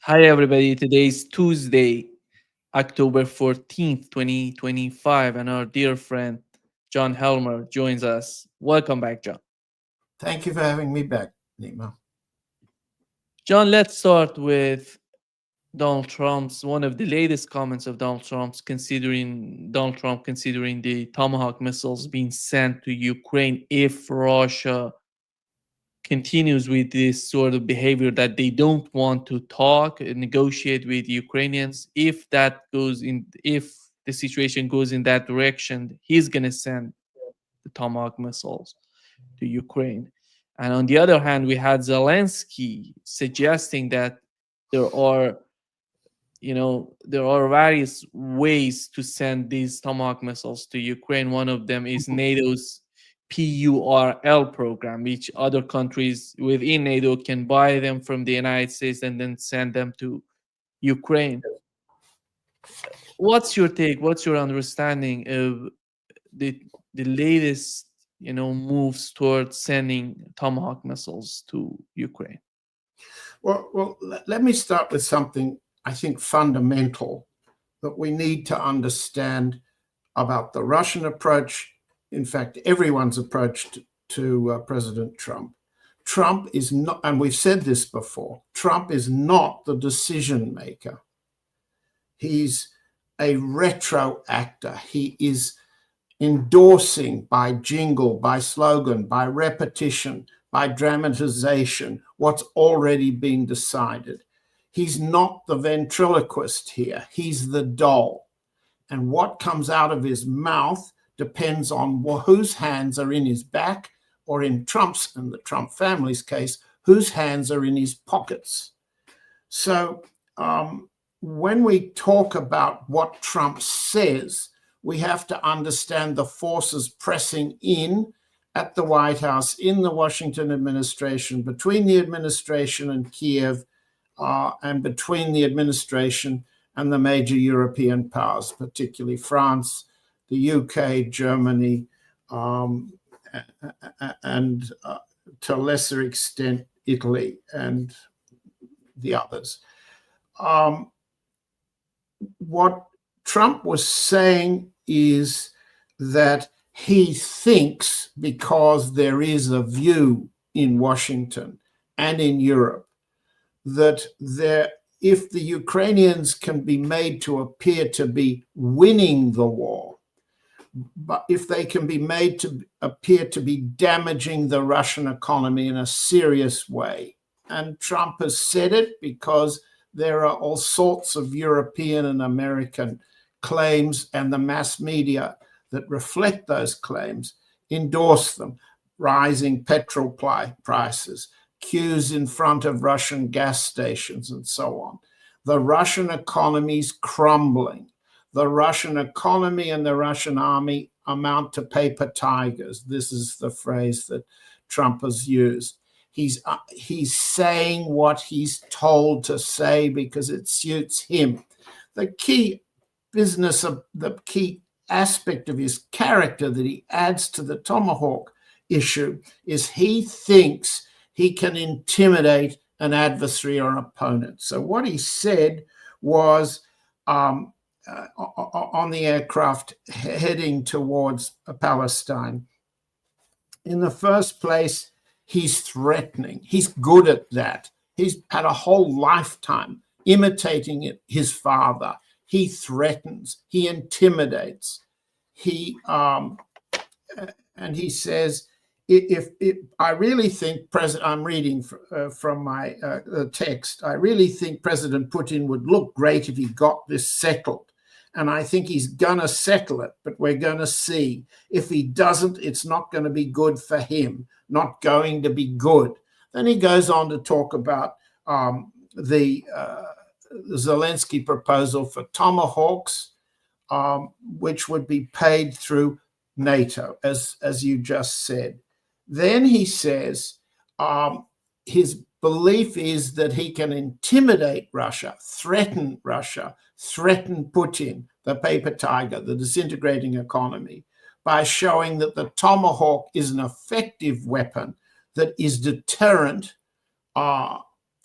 Hi, everybody. Today's Tuesday, October 14th, 2025, and our dear friend John Helmer joins us. Welcome back, John. Thank you for having me back, Nima. John, let's start with Donald Trump's one of the latest comments of Donald Trump considering the Tomahawk missiles being sent to Ukraine if Russia continues with this sort of behavior that they don't want to talk and negotiate with Ukrainians. If the situation goes in that direction, he's going to send the Tomahawk missiles to Ukraine. And on the other hand, we had Zelensky suggesting that there are there are various ways to send these Tomahawk missiles to Ukraine. One of them is NATO's PURL program, which other countries within NATO can buy them from the United States and then send them to Ukraine. What's your take? What's your understanding of the latest moves towards sending Tomahawk missiles to Ukraine? Well, let me start with something I think fundamental that we need to understand about the Russian approach. In fact, everyone's approach to President Trump. Trump is not, and we've said this before, Trump is not the decision maker. He's a retro actor. He is endorsing by jingle, by slogan, by repetition, by dramatization, what's already been decided. He's not the ventriloquist here. He's the doll. And what comes out of his mouth depends on whose hands are in his back, or in Trump's and the Trump family's case, whose hands are in his pockets. So when we talk about what Trump says, we have to understand the forces pressing in at the White House, in the Washington administration, between the administration and Kiev, and between the administration and the major European powers, particularly France, the UK, Germany, and to a lesser extent, Italy and the others. What Trump was saying is that he thinks, because there is a view in Washington and in Europe, that if the Ukrainians can be made to appear to be winning the war, but if they can be made to appear to be damaging the Russian economy in a serious way, and Trump has said it because there are all sorts of European and American claims, and the mass media that reflect those claims endorse them. Rising petrol prices, queues in front of Russian gas stations, and so on. The Russian economy's crumbling. The Russian economy and the Russian army amount to paper tigers. This is the phrase that Trump has used. He's saying what he's told to say because it suits him. The key aspect of his character that he adds to the Tomahawk issue is he thinks he can intimidate an adversary or opponent. So what he said was on the aircraft heading towards Palestine, in the first place, he's threatening. He's good at that. He's had a whole lifetime imitating his father. He threatens. He intimidates. And he says, if I really think I'm reading from my text, I really think President Putin would look great if he got this settled. And I think he's going to settle it, but we're going to see. If he doesn't, it's not going to be good for him, not going to be good. Then he goes on to talk about the Zelensky proposal for Tomahawks, which would be paid through NATO, as you just said. Then he says his belief is that he can intimidate Russia, threaten Putin, the paper tiger, the disintegrating economy, by showing that the Tomahawk is an effective weapon that is deterrent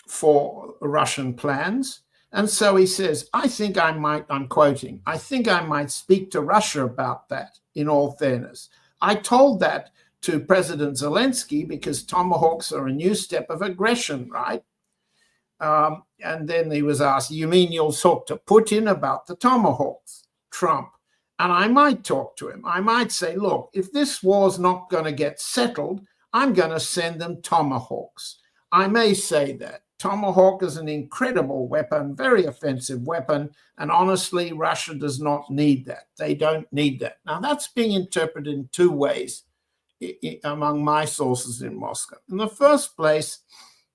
for Russian plans. And so he says, I think I might, I'm quoting, I think I might speak to Russia about that, in all fairness. I told that to President Zelensky because Tomahawks are a new step of aggression, right? And then he was asked, you mean you'll talk to Putin about the Tomahawks? Trump. And I might talk to him. I might say, look, if this war's not going to get settled, I'm going to send them Tomahawks. I may say that. Tomahawk is an incredible weapon, very offensive weapon, and honestly, Russia does not need that. They don't need that. Now, that's being interpreted in two ways among my sources in Moscow. In the first place,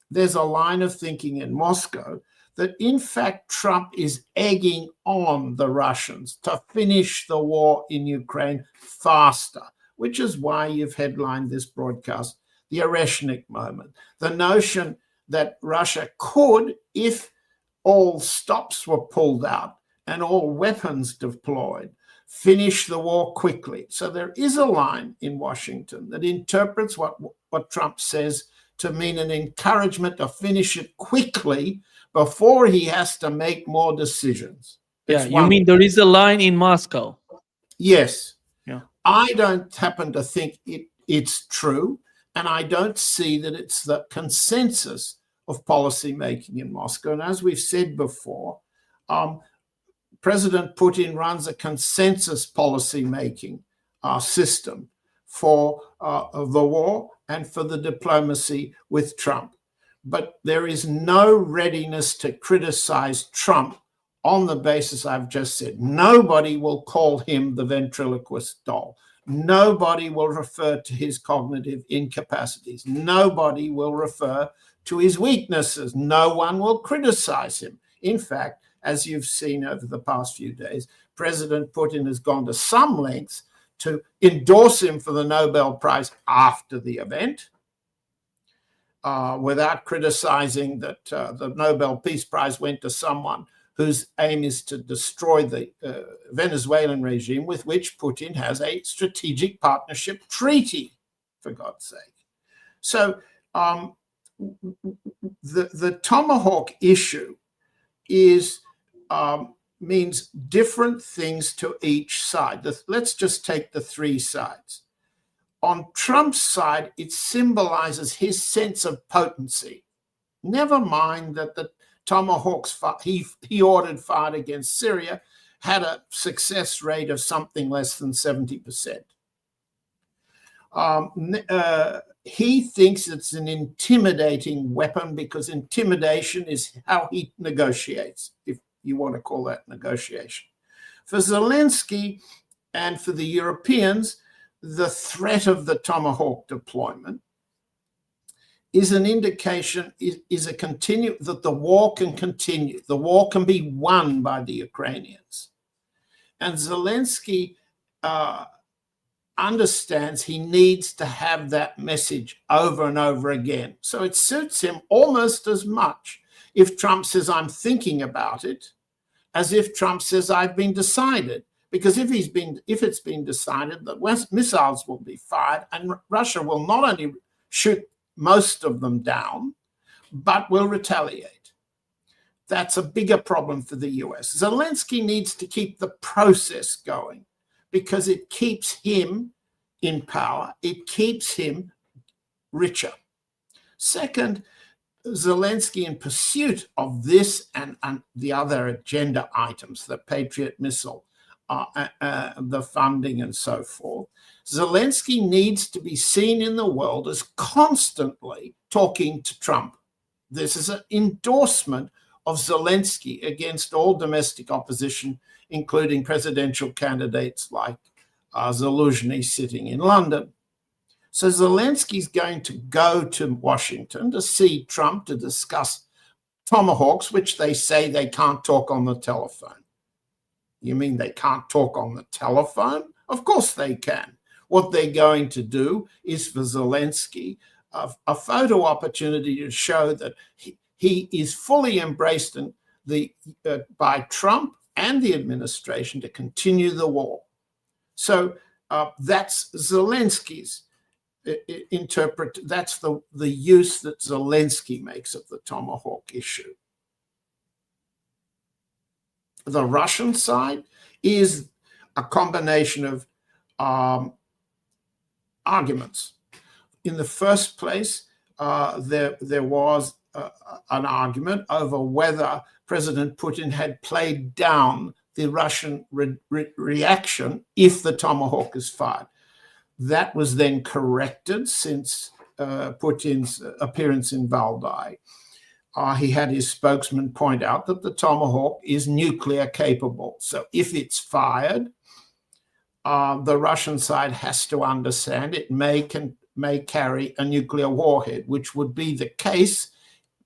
there's a line of thinking in Moscow that, in fact, Trump is egging on the Russians to finish the war in Ukraine faster, which is why you've headlined this broadcast, the Oreshnik moment. The notion that Russia could, if all stops were pulled out and all weapons deployed, finish the war quickly. So there is a line in Washington that interprets what Trump says to mean an encouragement to finish it quickly before he has to make more decisions. Yeah, you mean there is a line in Moscow? Yes. Yeah. I don't happen to think it's true, and I don't see that it's the consensus of policy making in Moscow. And as we've said before, President Putin runs a consensus policy making system for the war and for the diplomacy with Trump. But there is no readiness to criticize Trump on the basis I've just said. Nobody will call him the ventriloquist doll. Nobody will refer to his cognitive incapacities. Nobody will refer to his weaknesses. No one will criticize him. In fact, as you've seen over the past few days, President Putin has gone to some lengths to endorse him for the Nobel Prize after the event, without criticizing that the Nobel Peace Prize went to someone whose aim is to destroy the Venezuelan regime, with which Putin has a strategic partnership treaty, for God's sake. So the Tomahawk issue means different things to each side. Let's just take the three sides. On Trump's side, it symbolizes his sense of potency. Never mind that the Tomahawks he ordered fired against Syria had a success rate of something less than 70%. He thinks it's an intimidating weapon because intimidation is how he negotiates, if you want to call that negotiation. For Zelensky and for the Europeans, the threat of the Tomahawk deployment is an indication, is a continue that the war can continue. The war can be won by the Ukrainians. And Zelensky understands he needs to have that message over and over again. So it suits him almost as much if Trump says, I'm thinking about it, as if Trump says, I've been decided. Because if it's been decided that missiles will be fired and Russia will not only shoot most of them down, but will retaliate. That's a bigger problem for the US. Zelensky needs to keep the process going because it keeps him in power. It keeps him richer. Second, Zelensky, in pursuit of this and the other agenda items, the Patriot missile, the funding and so forth, Zelensky needs to be seen in the world as constantly talking to Trump. This is an endorsement of Zelensky against all domestic opposition, including presidential candidates like Zelensky sitting in London. So Zelensky's going to go to Washington to see Trump to discuss Tomahawks, which they say they can't talk on the telephone. You mean they can't talk on the telephone? Of course they can. What they're going to do is for Zelensky a photo opportunity to show that he is fully embraced by Trump and the administration to continue the war. So that's Zelensky's interpret, that's the use that Zelensky makes of the Tomahawk issue. The Russian side is a combination of arguments. In the first place, there was an argument over whether President Putin had played down the Russian reaction if the Tomahawk is fired. That was then corrected since Putin's appearance in Valdai. He had his spokesman point out that the Tomahawk is nuclear capable. So if it's fired, the Russian side has to understand it may carry a nuclear warhead, which would be the case,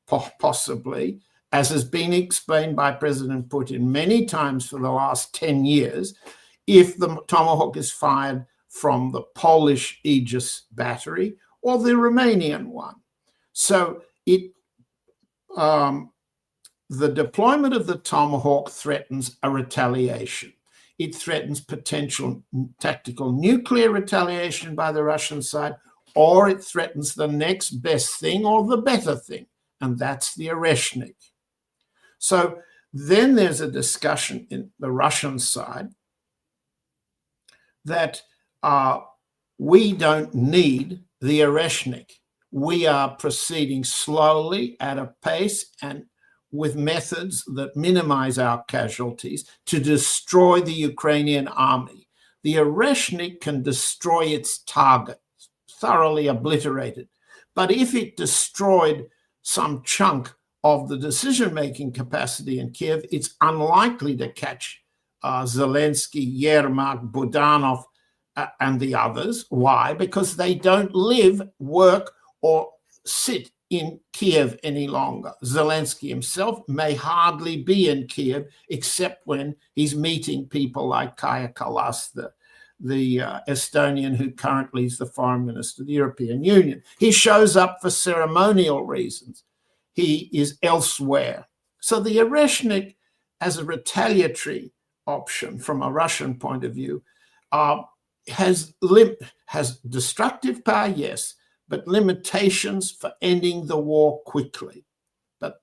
possibly, as has been explained by President Putin many times for the last 10 years, if the Tomahawk is fired from the Polish Aegis battery or the Romanian one. So the deployment of the Tomahawk threatens a retaliation. It threatens potential tactical nuclear retaliation by the Russian side, or it threatens the next best thing or the better thing, and that's the Oreshnik. So then there's a discussion in the Russian side that we don't need the Oreshnik. We are proceeding slowly at a pace and with methods that minimize our casualties to destroy the Ukrainian army. The Oreshnik can destroy its target, thoroughly obliterate it. But if it destroyed some chunk of the decision-making capacity in Kiev, it's unlikely to catch Zelensky, Yermak, Budanov, and the others. Why? Because they don't live, work, or sit in Kiev any longer. Zelensky himself may hardly be in Kiev except when he's meeting people like Kaja Kallas, the Estonian who currently is the foreign minister of the European Union. He shows up for ceremonial reasons. He is elsewhere. So the Oreshnik, as a retaliatory option from a Russian point of view, has destructive power, yes, but limitations for ending the war quickly. But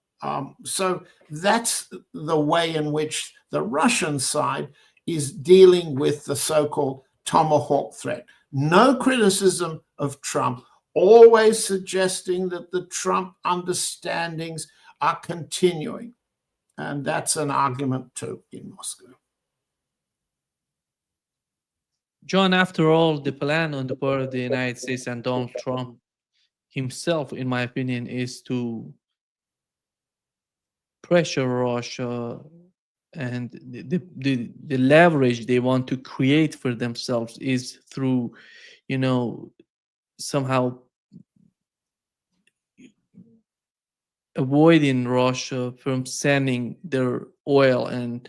so that's the way in which the Russian side is dealing with the so-called Tomahawk threat. No criticism of Trump, always suggesting that the Trump understandings are continuing. And that's an argument too in Moscow. John, after all, the plan on the part of the United States and Donald Trump himself, in my opinion, is to pressure Russia, and the leverage they want to create for themselves is through, somehow avoiding Russia from sending their oil and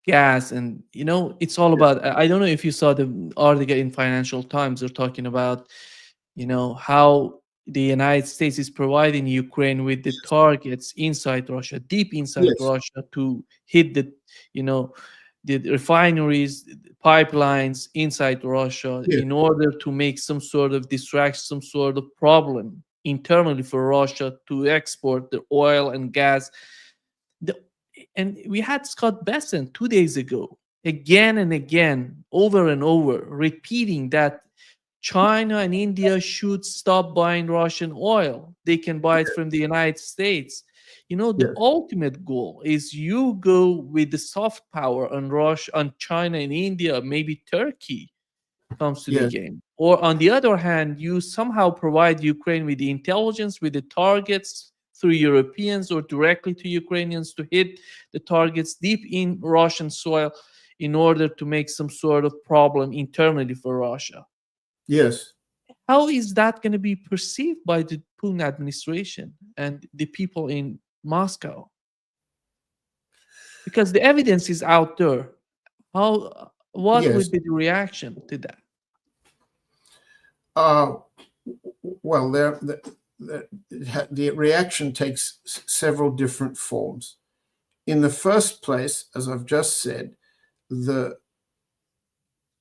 gas. And it's all about, I don't know if you saw the article in Financial Times. They're talking about how the United States is providing Ukraine with the targets inside Russia, deep inside Russia, to hit the refineries, pipelines inside Russia, in order to make some sort of distraction, some sort of problem internally for Russia to export the oil and gas. And we had Scott Bessent 2 days ago, again and again, over and over, repeating that China and India should stop buying Russian oil. They can buy it from the United States. The ultimate goal is you go with the soft power on Russia, on China and India, maybe Turkey comes to the game. Or on the other hand, you somehow provide Ukraine with the intelligence, with the targets through Europeans or directly to Ukrainians to hit the targets deep in Russian soil in order to make some sort of problem internally for Russia. Yes. How is that going to be perceived by the Putin administration and the people in Moscow? Because the evidence is out there. What would be the reaction to that? Well, the reaction takes several different forms. In the first place, as I've just said, the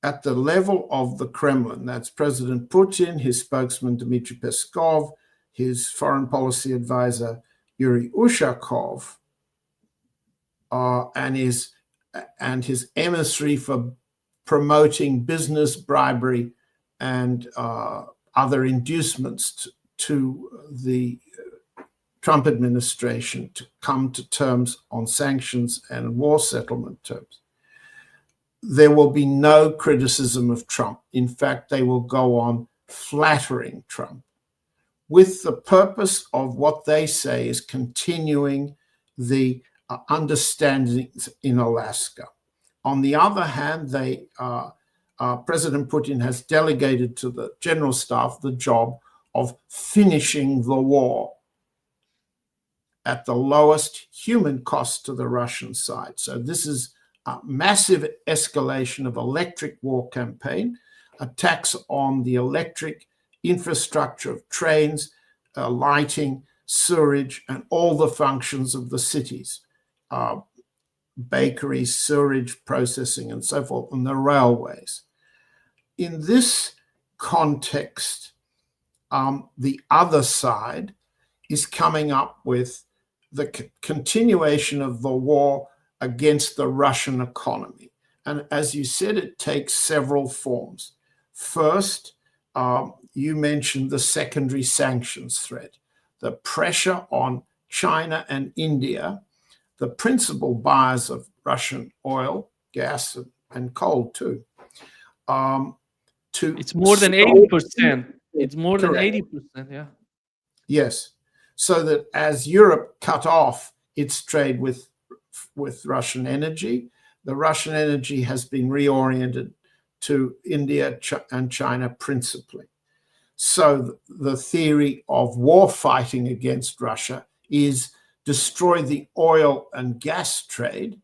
at the level of the Kremlin. That's President Putin, his spokesman Dmitry Peskov, his foreign policy advisor Yuri Ushakov, and his emissary for promoting business bribery and other inducements to the Trump administration to come to terms on sanctions and war settlement terms. There will be no criticism of Trump. In fact, they will go on flattering Trump with the purpose of what they say is continuing the understandings in Alaska. On the other hand, President Putin has delegated to the general staff the job of finishing the war at the lowest human cost to the Russian side. So this is a massive escalation of electric war campaign, attacks on the electric infrastructure of trains, lighting, sewerage, and all the functions of the cities, bakeries, sewerage processing, and so forth, and the railways. In this context, the other side is coming up with the continuation of the war against the Russian economy. And as you said, it takes several forms. First, you mentioned the secondary sanctions threat, the pressure on China and India, the principal buyers of Russian oil, gas, and coal too. It's more than 80%. It's more than Correct. 80%, yeah. Yes. So that as Europe cut off its trade with Russian energy, the Russian energy has been reoriented to India and China principally. So the theory of war fighting against Russia is destroy the oil and gas trade,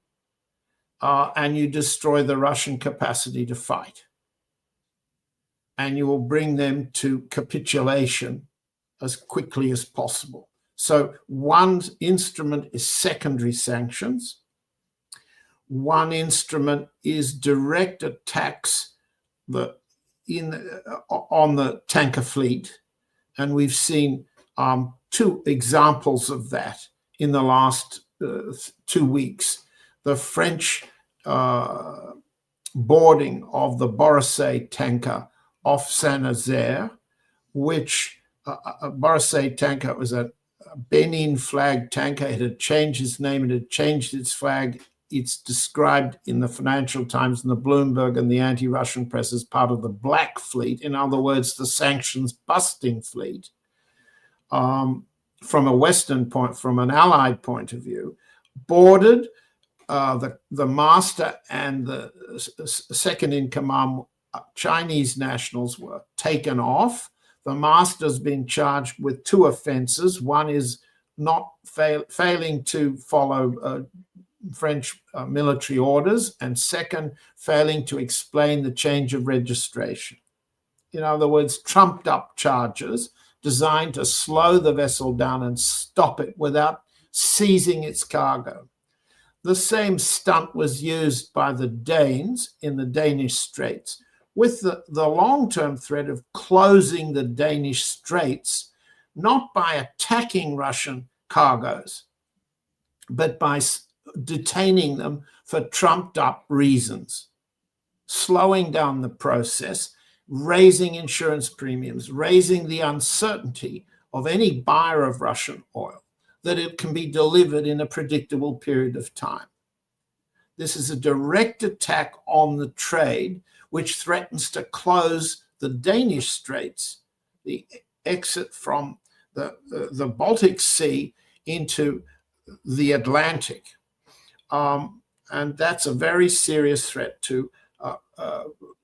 and you destroy the Russian capacity to fight. And you will bring them to capitulation as quickly as possible. So one instrument is secondary sanctions. One instrument is direct attacks on the tanker fleet. And we've seen two examples of that in the last 2 weeks. The French boarding of the Borosay tanker off Saint-Nazaire, which a Borosay tanker was a Benin flag tanker. It had changed its name, it had changed its flag. It's described in the Financial Times and the Bloomberg and the anti-Russian press as part of the Black Fleet. In other words, the sanctions busting fleet. From a Western point, from an Allied point of view, boarded. The master and the second in command Chinese nationals were taken off. The master's been charged with 2 offenses. One is not failing to follow French military orders, and second, failing to explain the change of registration. In other words, trumped up charges designed to slow the vessel down and stop it without seizing its cargo. The same stunt was used by the Danes in the Danish Straits, with the long-term threat of closing the Danish Straits, not by attacking Russian cargoes, but by detaining them for trumped-up reasons, slowing down the process, raising insurance premiums, raising the uncertainty of any buyer of Russian oil, that it can be delivered in a predictable period of time. This is a direct attack on the trade, which threatens to close the Danish Straits, the exit from the Baltic Sea into the Atlantic. And that's a very serious threat to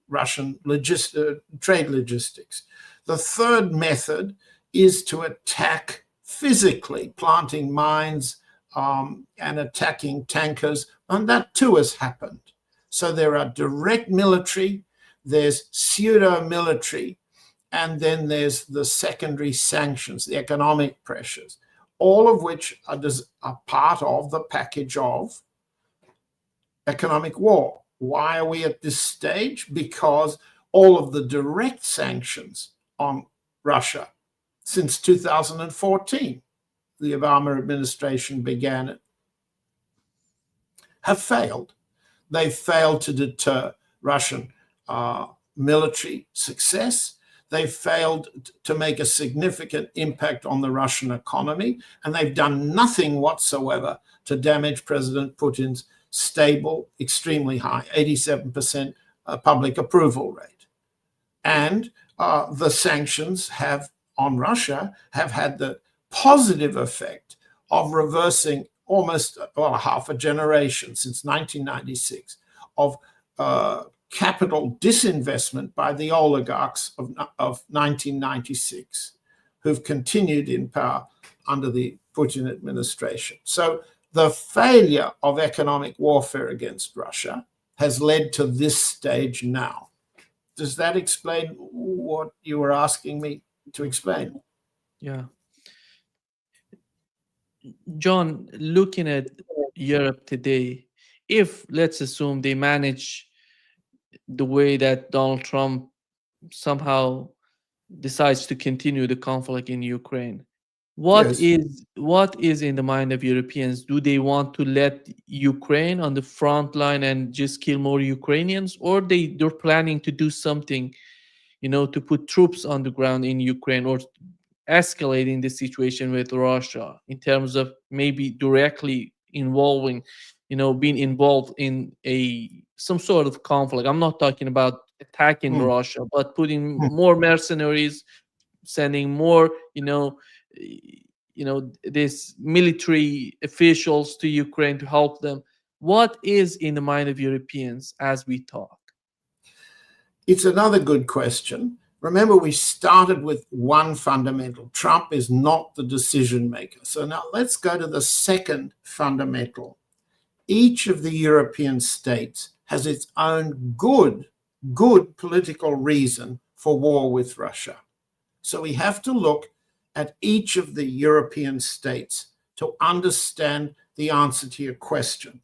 Russian trade logistics. The third method is to attack physically, planting mines and attacking tankers, and that too has happened. So there are direct military, there's pseudo-military, and then there's the secondary sanctions, the economic pressures, all of which are part of the package of economic war. Why are we at this stage? Because all of the direct sanctions on Russia since 2014, the Obama administration began it, have failed. They've failed to deter Russian military success. They've failed to make a significant impact on the Russian economy, and they've done nothing whatsoever to damage President Putin's stable, extremely high, 87% public approval rate. And the sanctions on Russia have had the positive effect of reversing almost half a generation since 1996 of capital disinvestment by the oligarchs of 1996, who've continued in power under the Putin administration. So the failure of economic warfare against Russia has led to this stage now. Does that explain what you were asking me to explain? Yeah. John, looking at Europe today, if let's assume they manage the way that Donald Trump somehow decides to continue the conflict in Ukraine, what Yes. is in the mind of Europeans? Do they want to let Ukraine on the front line and just kill more Ukrainians, or they're planning to do something, to put troops on the ground in Ukraine, or escalating the situation with Russia in terms of maybe directly involving, being involved in some sort of conflict? I'm not talking about attacking Russia, but putting more mercenaries, sending more, this military officials to Ukraine to help them. What is in the mind of Europeans as we talk? It's another good question. Remember, we started with one fundamental. Trump is not the decision maker. So now let's go to the second fundamental. Each of the European states has its own good political reason for war with Russia. So we have to look at each of the European states to understand the answer to your question.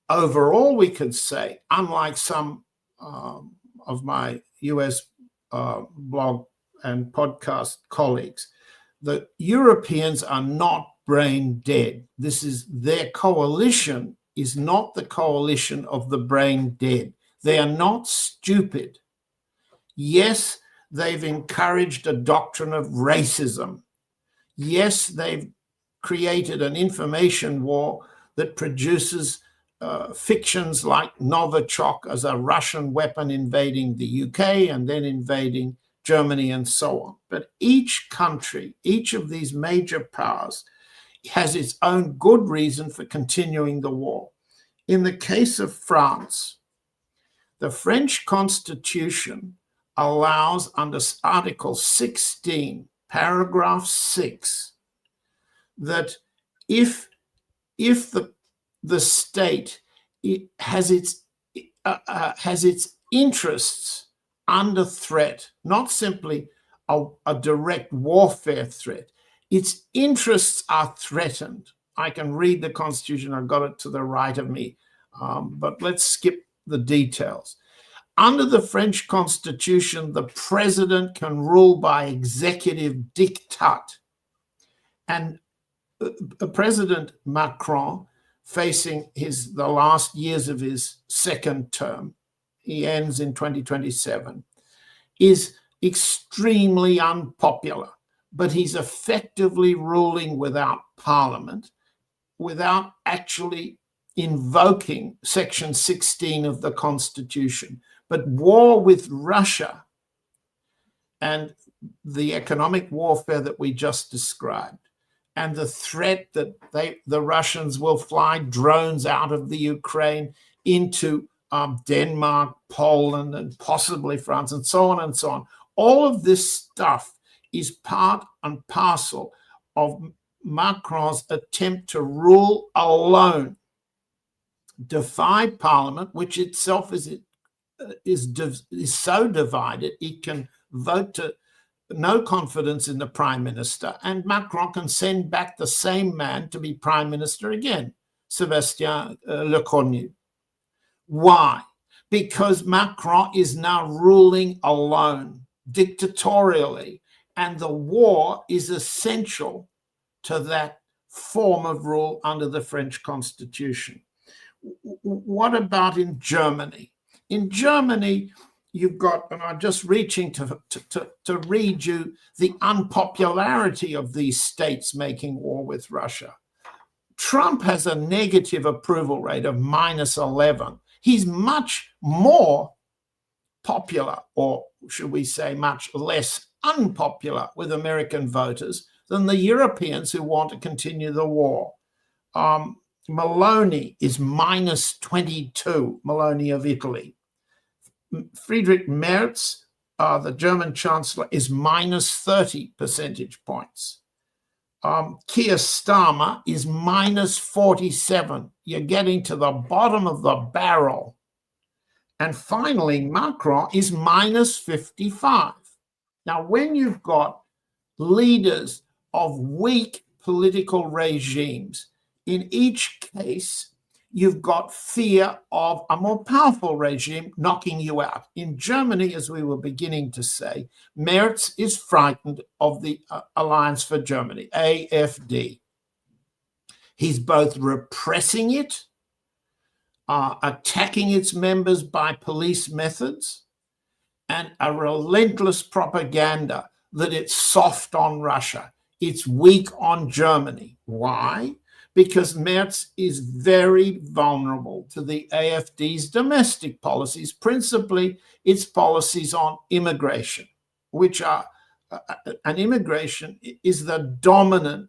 Overall, we could say, unlike some of my US blog and podcast colleagues, the Europeans are not brain dead. Their coalition is not the coalition of the brain dead. They are not stupid. Yes, they've encouraged a doctrine of racism. Yes, they've created an information war that produces fictions like Novichok as a Russian weapon invading the UK and then invading Germany and so on. But each country, each of these major powers, has its own good reason for continuing the war. In the case of France, the French Constitution allows under Article 16, paragraph 6, that if the state has its interests under threat, not simply a direct warfare threat, its interests are threatened. I can read the Constitution. I've got it to the right of me, but let's skip the details. Under the French Constitution, the president can rule by executive diktat. And President Macron, facing the last years of his second term, he ends in 2027, is extremely unpopular, but he's effectively ruling without parliament, without actually invoking Section 16 of the Constitution. But war with Russia and the economic warfare that we just described, and the threat that the Russians will fly drones out of the Ukraine into Denmark, Poland, and possibly France, and so on and so on. All of this stuff is part and parcel of Macron's attempt to rule alone, defy Parliament, which itself is so divided it can vote to no confidence in the prime minister, and Macron can send back the same man to be prime minister again, Sébastien Lecornu. Why? because Macron is now ruling alone, dictatorially, and the war is essential to that form of rule under the French Constitution. What about in Germany? In Germany, you've got, and I'm just reaching to read you the unpopularity of these states making war with Russia. Trump has a negative approval rate of -11. He's much more popular, or should we say much less unpopular with American voters than the Europeans who want to continue the war. Meloni is -22, Meloni of Italy. Friedrich Merz, the German chancellor, is -30 percentage points. Keir Starmer is -47. You're getting to the bottom of the barrel. And finally, Macron is -55. Now, when you've got leaders of weak political regimes, in each case, you've got fear of a more powerful regime knocking you out. In Germany, as we were beginning to say, Merz is frightened of the Alliance for Germany, AfD. He's both repressing it, attacking its members by police methods, and a relentless propaganda that it's soft on Russia, it's weak on Germany. Why? Because Merz is very vulnerable to the AfD's domestic policies, principally its policies on immigration, which are, and immigration is the dominant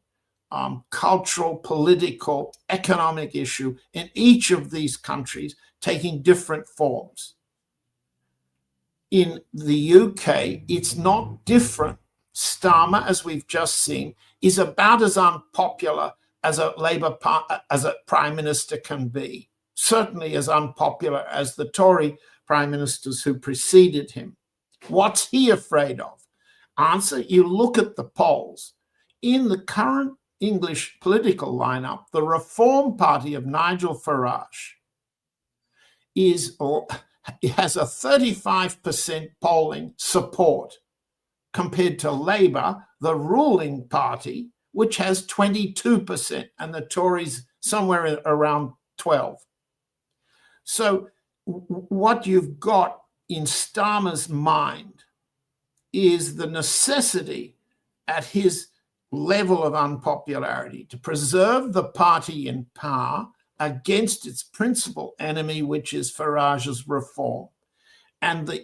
cultural, political, economic issue in each of these countries, taking different forms. In the UK, it's not different. Starmer, as we've just seen, is about as unpopular as a as a prime minister can be, certainly as unpopular as the Tory prime ministers who preceded him. What's he afraid of? Answer, you look at the polls. In the current English political lineup, the Reform Party of Nigel Farage has a 35% polling support compared to Labour, the ruling party, which has 22%, and the Tories somewhere around 12%. So what you've got in Starmer's mind is the necessity at his level of unpopularity to preserve the party in power against its principal enemy, which is Farage's reform. And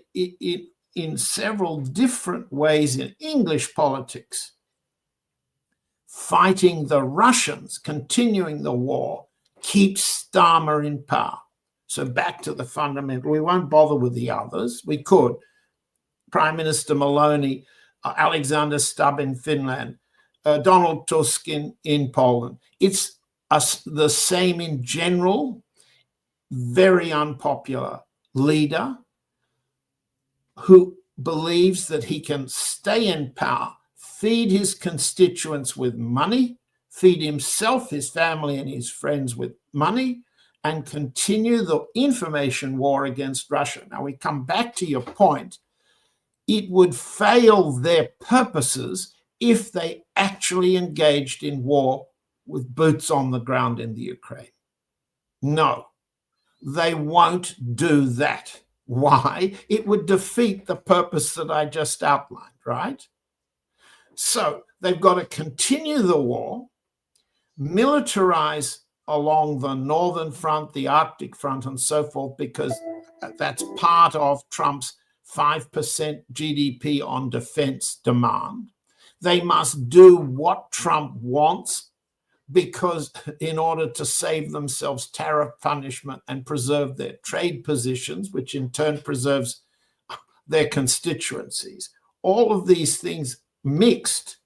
in several different ways in English politics, fighting the Russians, continuing the war, keeps Starmer in power. So back to the fundamental, we won't bother with the others. We could. Prime Minister Meloni, Alexander Stubb in Finland, Donald Tusk in Poland. It's the same in general, very unpopular leader who believes that he can stay in power, feed his constituents with money, feed himself, his family, and his friends with money, and continue the information war against Russia. Now, we come back to your point. It would fail their purposes if they actually engaged in war with boots on the ground in the Ukraine. No, they won't do that. Why? It would defeat the purpose that I just outlined, right? So they've got to continue the war, militarize along the northern front, the Arctic front, and so forth, because that's part of Trump's 5% GDP on defense demand. They must do what Trump wants, because in order to save themselves tariff punishment and preserve their trade positions, which in turn preserves their constituencies. All of these things mixed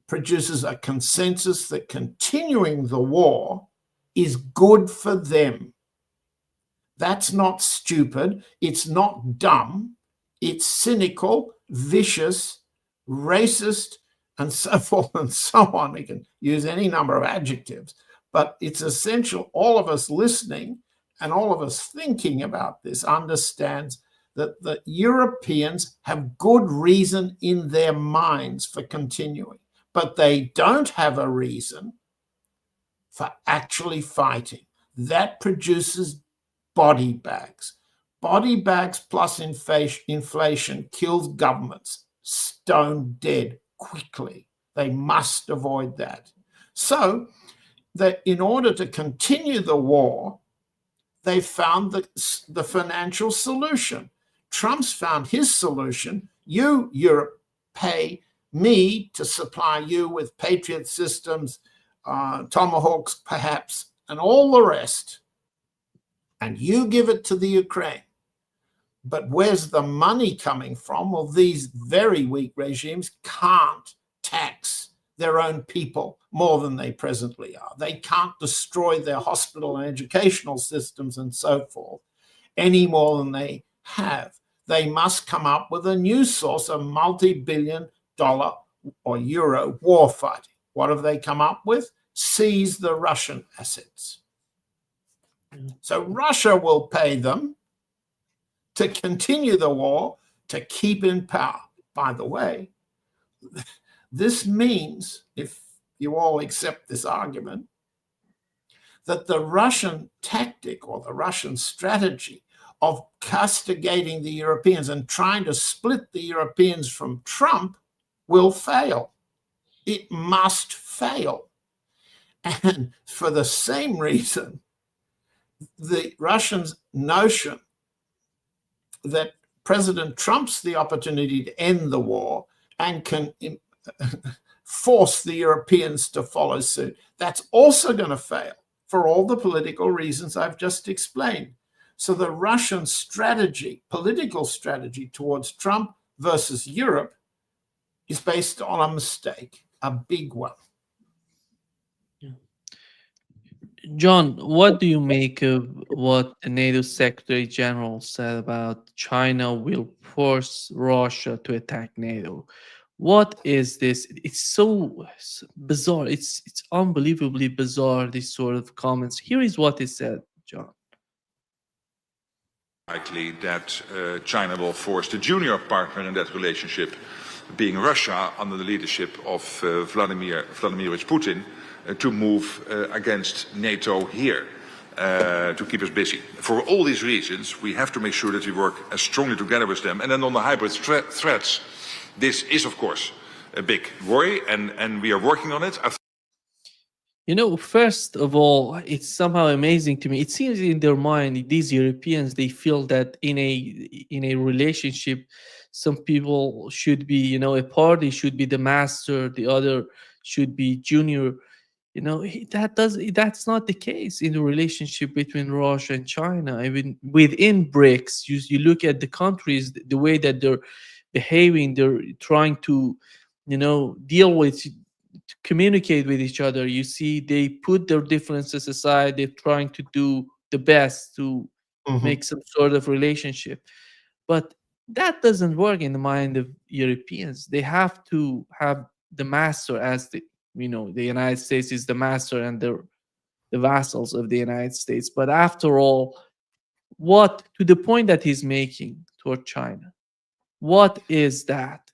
produces a consensus that continuing the war is good for them. That's not stupid. It's not dumb. It's cynical, vicious, racist, and so forth and so on. We can use any number of adjectives, but it's essential all of us listening and all of us thinking about this understands that the Europeans have good reason in their minds for continuing, but they don't have a reason for actually fighting. That produces body bags. Body bags plus inflation kills governments stone dead quickly. They must avoid that. So that in order to continue the war, they found the financial solution. Trump's found his solution. You, Europe, pay me to supply you with Patriot systems, Tomahawks perhaps, and all the rest. And you give it to the Ukraine. But where's the money coming from? Well, these very weak regimes can't tax their own people more than they presently are. They can't destroy their hospital and educational systems and so forth any more than they have. They must come up with a new source of multi-billion-dollar or euro war fighting. What have they come up with? Seize the Russian assets. So Russia will pay them to continue the war, to keep in power. By the way, this means, if you all accept this argument, that the Russian tactic or the Russian strategy of castigating the Europeans and trying to split the Europeans from Trump will fail. It must fail. And for the same reason, the Russians' notion that President Trump's the opportunity to end the war and can force the Europeans to follow suit, that's also going to fail for all the political reasons I've just explained. So the Russian strategy, political strategy towards Trump versus Europe is based on a mistake, a big one. John, what do you make of what the NATO Secretary General said about China will force Russia to attack NATO? What is this? It's so bizarre. It's unbelievably bizarre, these sort of comments. Here is what he said, John. Likely that China will force the junior partner in that relationship, being Russia, under the leadership of Vladimirovich Putin, to move against NATO here, to keep us busy. For all these reasons, we have to make sure that we work as strongly together with them. And then on the hybrid threats, this is, of course, a big worry, and we are working on it. You know, first of all, it's somehow amazing to me. It seems in their mind, these Europeans, they feel that in a relationship, some people should be, you know, a party should be the master, the other should be junior. You know, that's not the case in the relationship between Russia and China. I mean, within BRICS, you look at the countries, the way that they're behaving, they're trying to, you know, deal with, to communicate with each other. You see, they put their differences aside. They're trying to do the best to make some sort of relationship. But that doesn't work in the mind of Europeans. They have to have the master as the, you know, the United States is the master and the vassals of the United States. But after all, what, to the point that he's making toward China, what is that?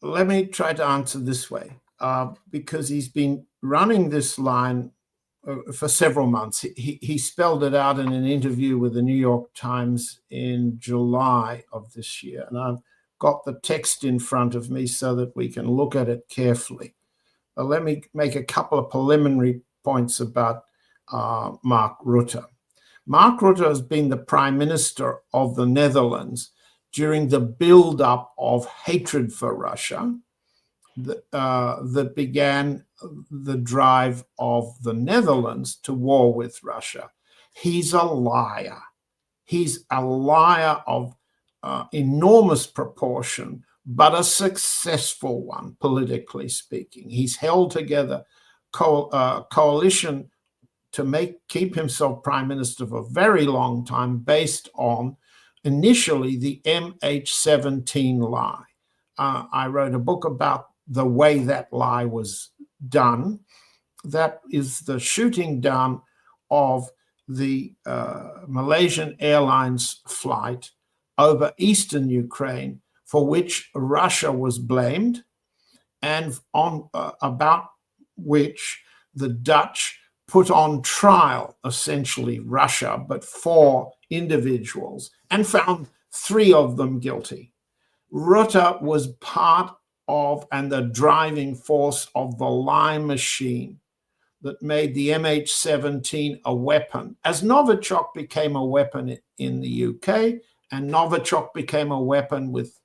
Let me try to answer this way, because he's been running this line for several months. He spelled it out in an interview with the New York Times in July of this year. And I've got the text in front of me so that we can look at it carefully. Let me make a couple of preliminary points about Mark Rutte. Mark Rutte has been the Prime Minister of the Netherlands during the build-up of hatred for Russia that began the drive of the Netherlands to war with Russia. He's a liar. He's a liar of enormous proportion, but a successful one, politically speaking. He's held together coalition to keep himself prime minister for a very long time, based on initially the MH17 lie. I wrote a book about the way that lie was done. That is the shooting down of the Malaysian Airlines flight over eastern Ukraine, for which Russia was blamed, and about which the Dutch put on trial, essentially Russia, but 4 individuals, and found 3 of them guilty. Rutte was part of and the driving force of the lie machine that made the MH17 a weapon, as Novichok became a weapon in the UK, and Novichok became a weapon with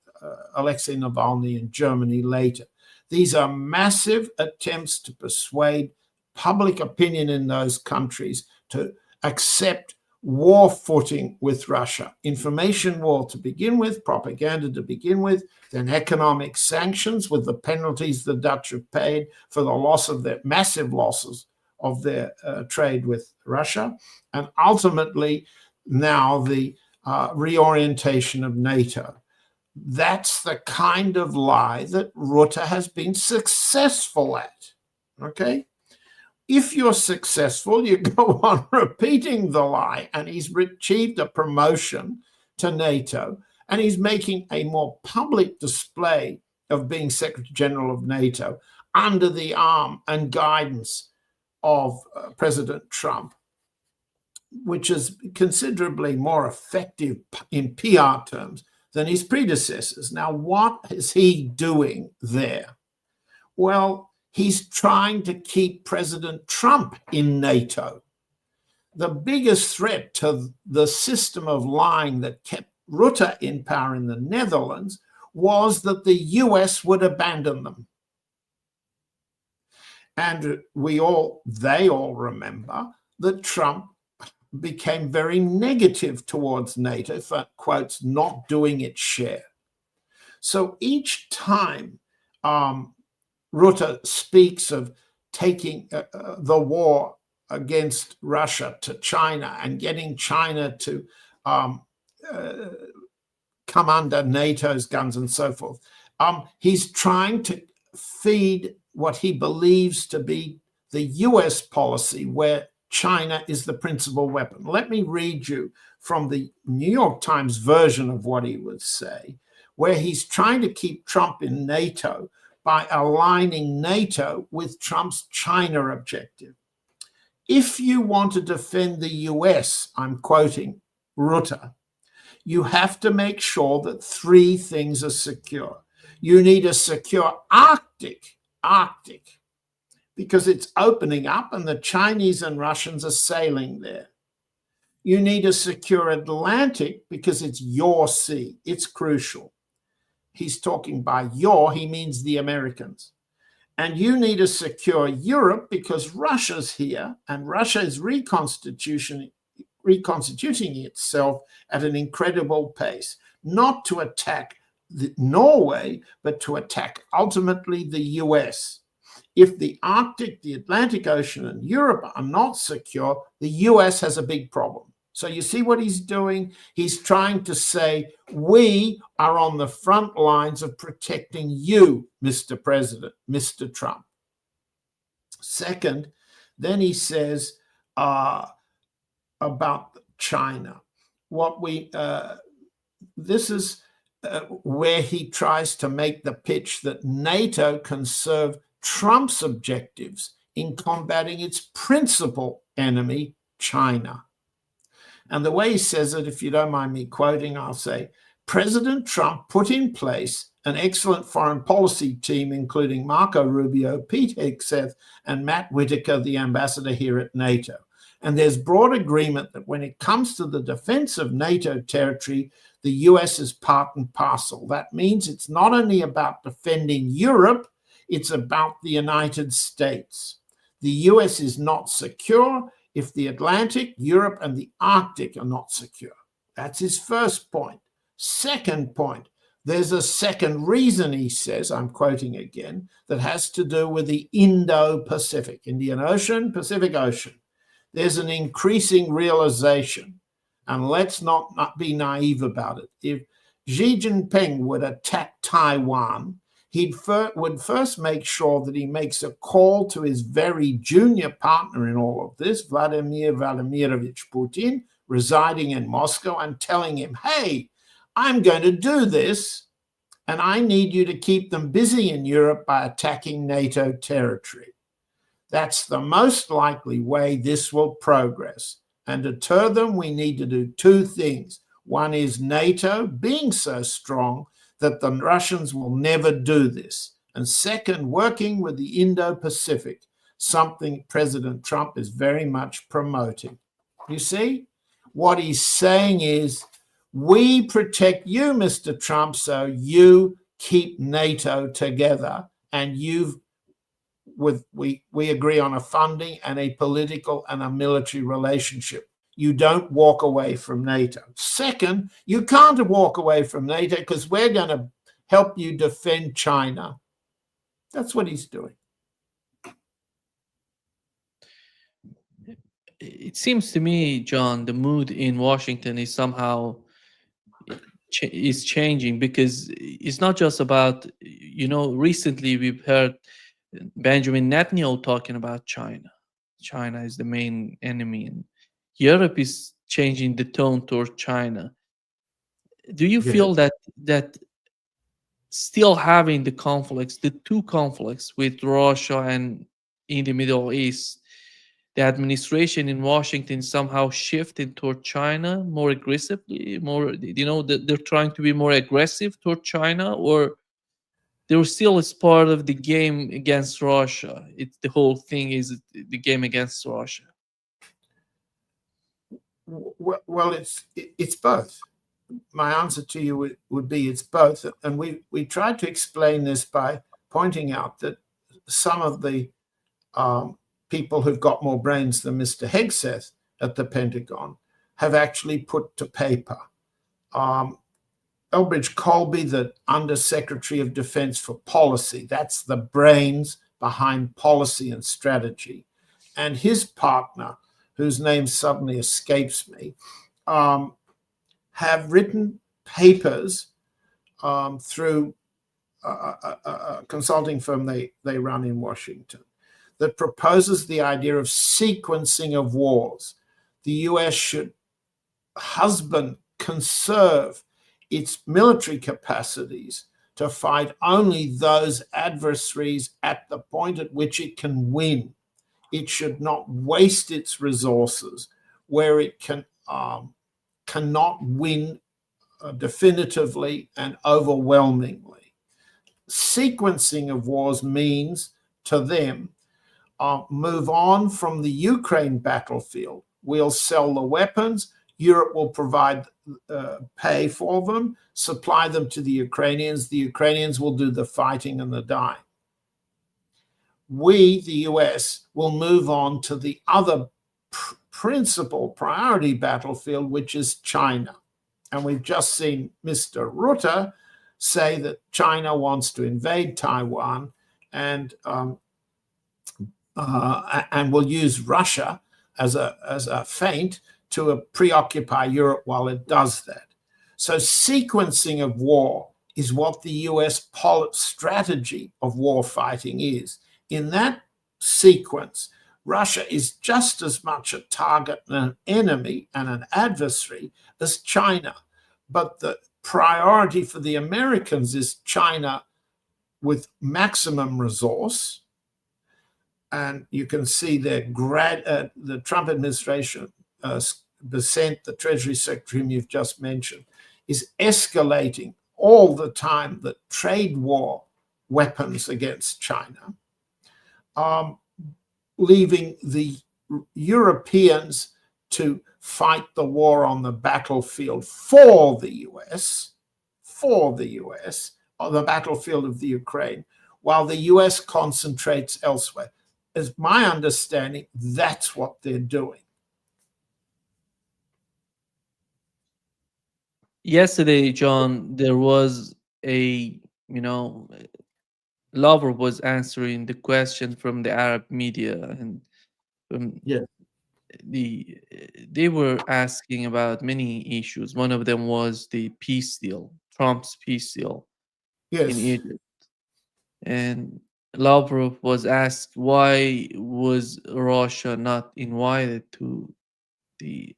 Alexei Navalny in Germany later. These are massive attempts to persuade public opinion in those countries to accept war footing with Russia. Information war to begin with, propaganda to begin with, then economic sanctions with the penalties the Dutch have paid for the loss of their massive losses of their trade with Russia, and ultimately now the reorientation of NATO. That's the kind of lie that Rutte has been successful at, okay? If you're successful, you go on repeating the lie, and he's achieved a promotion to NATO, and he's making a more public display of being Secretary General of NATO under the arm and guidance of President Trump, which is considerably more effective in PR terms than his predecessors. Now, what is he doing there? Well, he's trying to keep President Trump in NATO. The biggest threat to the system of lying that kept Rutte in power in the Netherlands was that the US would abandon them. And they all remember that Trump became very negative towards NATO for, quotes, not doing its share. So each time Rutte speaks of taking the war against Russia to China and getting China to come under NATO's guns and so forth, he's trying to feed what he believes to be the US policy, where China is the principal weapon. Let me read you from the New York Times version of what he would say, where he's trying to keep Trump in NATO by aligning NATO with Trump's China objective. If you want to defend the US, I'm quoting Rutte, you have to make sure that 3 things are secure. You need a secure Arctic, because it's opening up and the Chinese and Russians are sailing there. You need a secure Atlantic because it's your sea. It's crucial. He's talking by your, he means the Americans. And you need a secure Europe because Russia's here and Russia is reconstituting itself at an incredible pace, not to attack Norway, but to attack ultimately the US. If the Arctic, the Atlantic Ocean, and Europe are not secure, the US has a big problem. So you see what he's doing? He's trying to say, we are on the front lines of protecting you, Mr. President, Mr. Trump. Second, then he says about China. This is where he tries to make the pitch that NATO can serve Trump's objectives in combating its principal enemy, China. And the way he says it, if you don't mind me quoting, I'll say, President Trump put in place an excellent foreign policy team, including Marco Rubio, Pete Hegseth, and Matt Whitaker, the ambassador here at NATO. And there's broad agreement that when it comes to the defense of NATO territory, the US is part and parcel. That means it's not only about defending Europe, it's about the United States. The US is not secure if the Atlantic, Europe, and the Arctic are not secure. That's his first point. Second point, there's a second reason, he says, I'm quoting again, that has to do with the Indo-Pacific, Indian Ocean, Pacific Ocean. There's an increasing realization, and let's not be naive about it. If Xi Jinping would attack Taiwan, would first make sure that he makes a call to his very junior partner in all of this, Vladimir Vladimirovich Putin, residing in Moscow, and telling him, hey, I'm going to do this, and I need you to keep them busy in Europe by attacking NATO territory. That's the most likely way this will progress. And to deter them, we need to do two things. One is NATO being so strong that the Russians will never do this. And second, working with the Indo-Pacific, something President Trump is very much promoting. You see, what he's saying is, we protect you, Mr. Trump, so you keep NATO together, and we agree on a funding and a political and a military relationship. You don't walk away from NATO. Second, you can't walk away from NATO because we're going to help you defend China. That's what he's doing. It seems to me, John, the mood in Washington is somehow is changing, because it's not just about, recently we've heard Benjamin Netanyahu talking about China. China is the main enemy, and Europe is changing the tone toward China. Do you feel that still having the conflicts, the two conflicts with Russia and in the Middle East, the administration in Washington somehow shifted toward China more aggressively, they're trying to be more aggressive toward China, or there still is part of the game against Russia? The whole thing is the game against Russia. Well, it's both. My answer to you would be it's both. And we tried to explain this by pointing out that some of the people who've got more brains than Mr. Hegseth at the Pentagon have actually put to paper. Elbridge Colby, the Undersecretary of Defense for Policy, that's the brains behind policy and strategy, and his partner, whose name suddenly escapes me, have written papers through a consulting firm they run in Washington that proposes the idea of sequencing of wars. The US should conserve its military capacities to fight only those adversaries at the point at which it can win. It should not waste its resources where it cannot win definitively and overwhelmingly. Sequencing of wars means to them, move on from the Ukraine battlefield. We'll sell the weapons. Europe will provide, pay for them, supply them to the Ukrainians. The Ukrainians will do the fighting and the dying. We, the US, will move on to the other principal priority battlefield, which is China. And we've just seen Mr. Rutte say that China wants to invade Taiwan and will use Russia as a feint to preoccupy Europe while it does that. So sequencing of war is what the US strategy of war fighting is. In that sequence, Russia is just as much a target and an enemy and an adversary as China. But the priority for the Americans is China with maximum resource. And you can see the Trump administration, Bessent, the Treasury Secretary whom you've just mentioned, is escalating all the time the trade war weapons against China, leaving the Europeans to fight the war on the battlefield for the US, on the battlefield of the Ukraine, while the US concentrates elsewhere. As my understanding, that's what they're doing. Yesterday, John, there was Lover was answering the question from the Arab media, and they were asking about many issues. One of them was the peace deal, Trump's peace deal in Egypt. And Lavrov was asked why was Russia not invited to the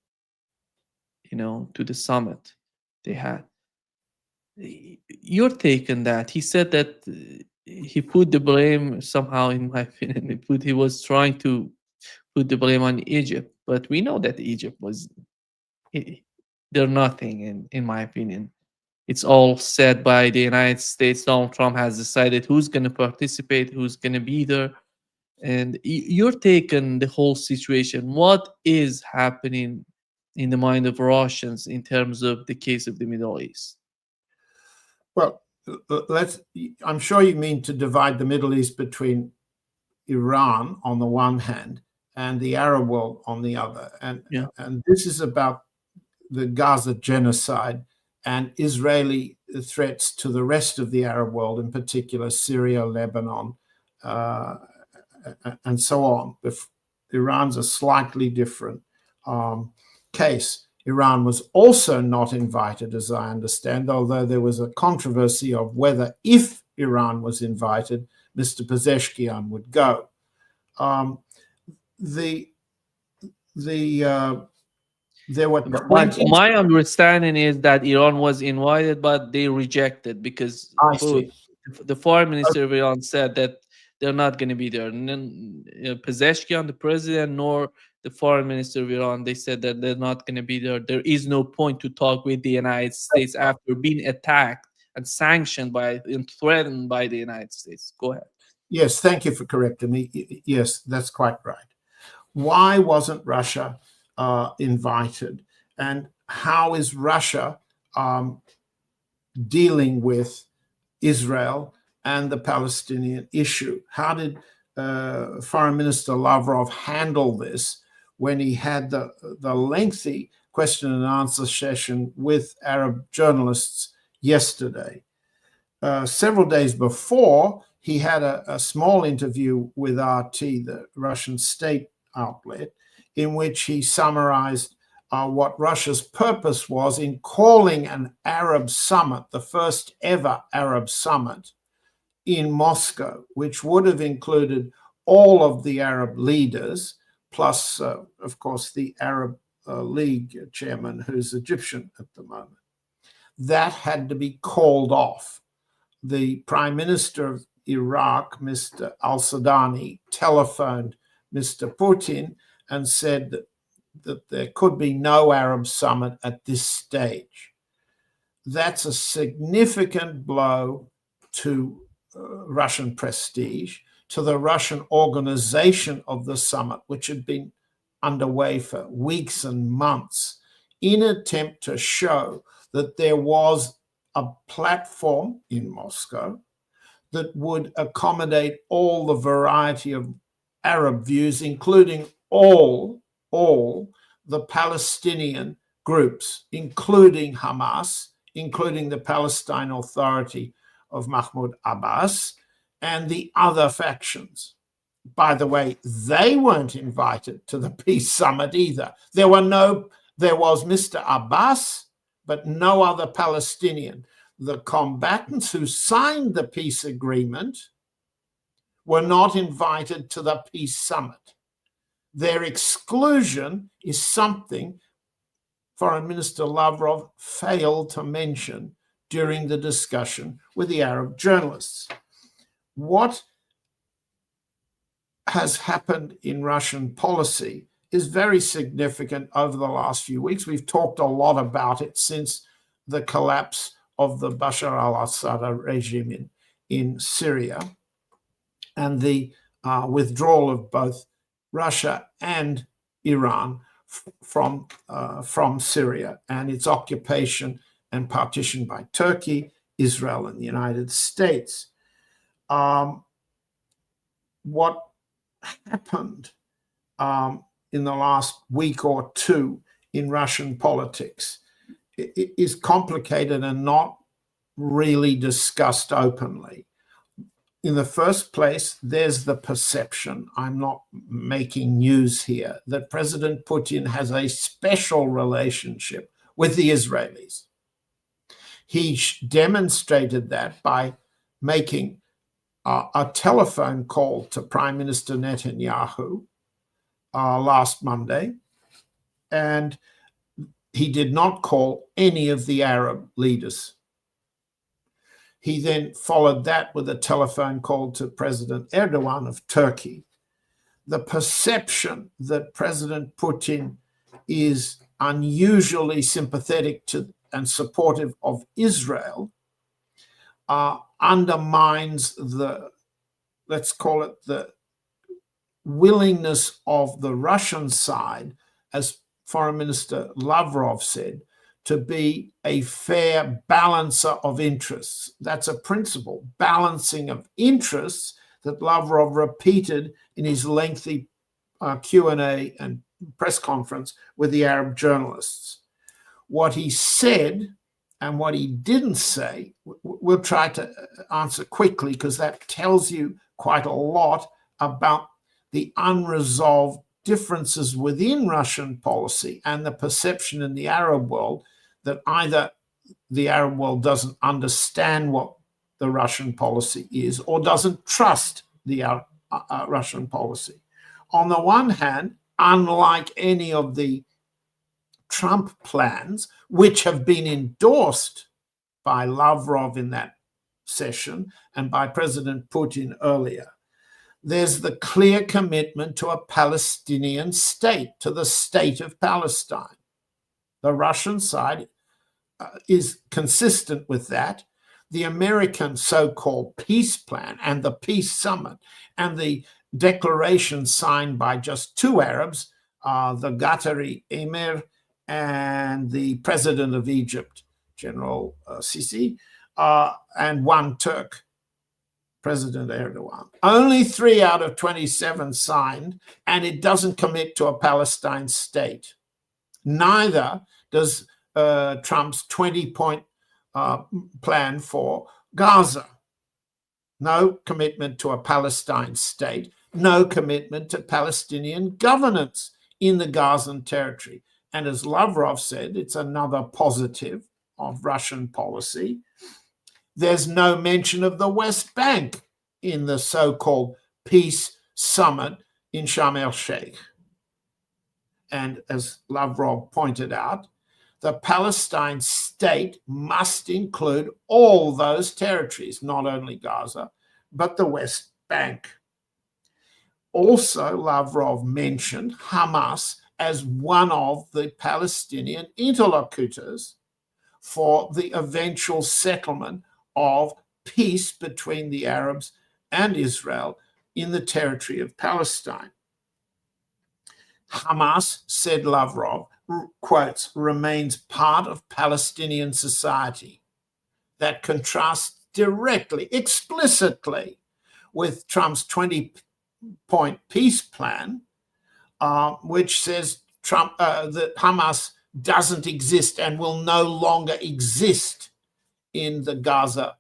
to the summit they had. Your take on that? He said that he put the blame somehow, in my opinion, he was trying to put the blame on Egypt, but we know that Egypt was i- they're nothing in my opinion. It's all said by the United States. Donald Trump has decided who's going to participate, who's going to be there. And your take on the whole situation, what is happening in the mind of Russians in terms of the case of the Middle East? Well, I'm sure you mean to divide the Middle East between Iran on the one hand and the Arab world on the other. Yeah. And this is about the Gaza genocide and Israeli threats to the rest of the Arab world, in particular Syria, Lebanon, and so on. Iran's a slightly different case. Iran was also not invited, as I understand, although there was a controversy of whether, if Iran was invited, Mr. Pezeshkian would go. There were 20. My understanding is that Iran was invited, but they rejected because I see. the foreign minister of Iran said that they're not going to be there. And then Pezeshkian, the president, nor the foreign minister of Iran, they said that they're not going to be there. There is no point to talk with the United States after being attacked and sanctioned by and threatened by the United States. Go ahead. Yes, thank you for correcting me. Yes, that's quite right. Why wasn't Russia invited? And how is Russia dealing with Israel and the Palestinian issue? How did Foreign Minister Lavrov handle this when he had the lengthy question and answer session with Arab journalists yesterday? Several days before, he had a small interview with RT, the Russian state outlet, in which he summarized what Russia's purpose was in calling an Arab summit, the first ever Arab summit in Moscow, which would have included all of the Arab leaders, plus, of course, the Arab League chairman, who's Egyptian at the moment. That had to be called off. The Prime Minister of Iraq, Mr. al-Sudani, telephoned Mr. Putin and said that there could be no Arab summit at this stage. That's a significant blow to Russian prestige, to the Russian organization of the summit, which had been underway for weeks and months, in an attempt to show that there was a platform in Moscow that would accommodate all the variety of Arab views, including all the Palestinian groups, including Hamas, including the Palestine Authority of Mahmoud Abbas, and the other factions. By the way, they weren't invited to the peace summit either. There was Mr. Abbas, but no other Palestinian. The combatants who signed the peace agreement were not invited to the peace summit. Their exclusion is something Foreign Minister Lavrov failed to mention during the discussion with the Arab journalists. What has happened in Russian policy is very significant over the last few weeks. We've talked a lot about it since the collapse of the Bashar al-Assad regime in Syria and the withdrawal of both Russia and Iran from Syria and its occupation and partition by Turkey, Israel, and the United States. What happened in the last week or two in Russian politics is complicated and not really discussed openly. In the first place, there's the perception, I'm not making news here, that President Putin has a special relationship with the Israelis. He demonstrated that by making a telephone call to Prime Minister Netanyahu last Monday, and he did not call any of the Arab leaders. He then followed that with a telephone call to President Erdogan of Turkey. The perception that President Putin is unusually sympathetic to and supportive of Israel undermines the, let's call it, the willingness of the Russian side, as Foreign Minister Lavrov said, to be a fair balancer of interests. That's a principle, balancing of interests, that Lavrov repeated in his lengthy Q&A and press conference with the Arab journalists. What he said and what he didn't say, we'll try to answer quickly, because that tells you quite a lot about the unresolved differences within Russian policy and the perception in the Arab world that either the Arab world doesn't understand what the Russian policy is or doesn't trust the Russian policy. On the one hand, unlike any of the Trump plans, which have been endorsed by Lavrov in that session and by President Putin earlier, there's the clear commitment to a Palestinian state, to the state of Palestine. The Russian side is consistent with that. The American so-called peace plan and the peace summit and the declaration signed by just two Arabs, the Qatari Emir and the president of Egypt, General Sisi, and one Turk, President Erdogan. Only 3 out of 27 signed, and it doesn't commit to a Palestine state. Neither does Trump's 20-point plan for Gaza. No commitment to a Palestine state, no commitment to Palestinian governance in the Gazan territory. And as Lavrov said, it's another positive of Russian policy. There's no mention of the West Bank in the so-called peace summit in Sharm el-Sheikh. And as Lavrov pointed out, the Palestine state must include all those territories, not only Gaza, but the West Bank. Also, Lavrov mentioned Hamas as one of the Palestinian interlocutors for the eventual settlement of peace between the Arabs and Israel in the territory of Palestine. Hamas, said Lavrov, quotes, remains part of Palestinian society. That contrasts directly, explicitly with Trump's 20-point peace plan, which says that Hamas doesn't exist and will no longer exist in the Gaza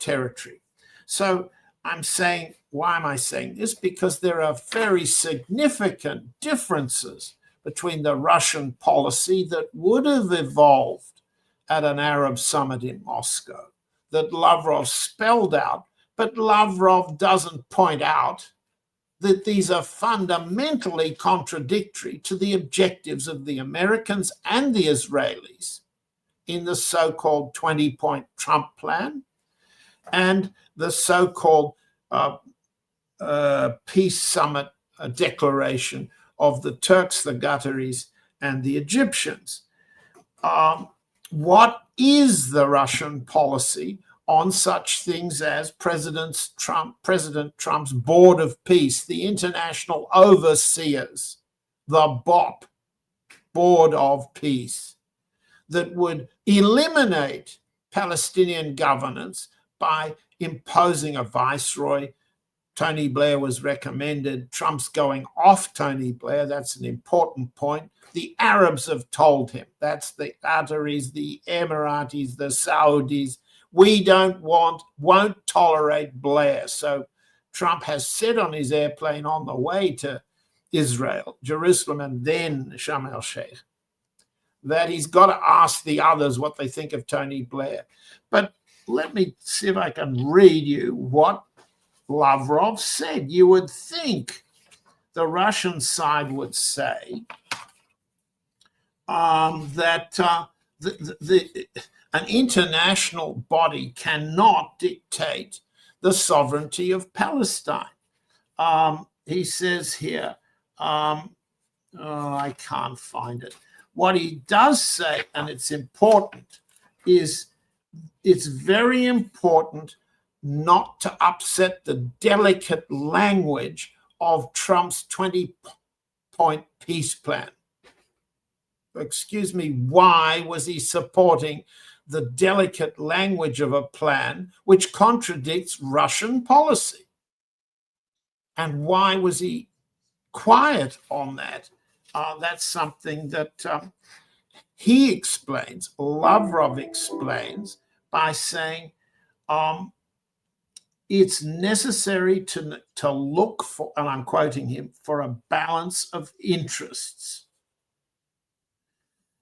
territory. So I'm saying, why am I saying this? Because there are very significant differences between the Russian policy that would have evolved at an Arab summit in Moscow, that Lavrov spelled out, but Lavrov doesn't point out that these are fundamentally contradictory to the objectives of the Americans and the Israelis in the so-called 20-point Trump plan and the so-called peace summit declaration of the Turks, the Qataris, and the Egyptians. What is the Russian policy on such things as President Trump's Board of Peace, the international overseers, the BOP, Board of Peace, that would eliminate Palestinian governance by imposing a viceroy? Tony Blair was recommended. Trump's going off Tony Blair. That's an important point. The Arabs have told him, that's the Qataris, the Emiratis, the Saudis, we won't tolerate Blair. So Trump has said on his airplane on the way to Israel, Jerusalem, and then Sharm el-Sheikh, that he's got to ask the others what they think of Tony Blair. But let me see if I can read you what Lavrov said. You would think the Russian side would say that an international body cannot dictate the sovereignty of Palestine. He says here, I can't find it. What he does say, and it's important, is it's very important not to upset the delicate language of Trump's 20-point peace plan. Excuse me, why was he supporting the delicate language of a plan which contradicts Russian policy? And why was he quiet on that? That's something that he explains, Lavrov explains, by saying it's necessary to look for, and I'm quoting him, for a balance of interests.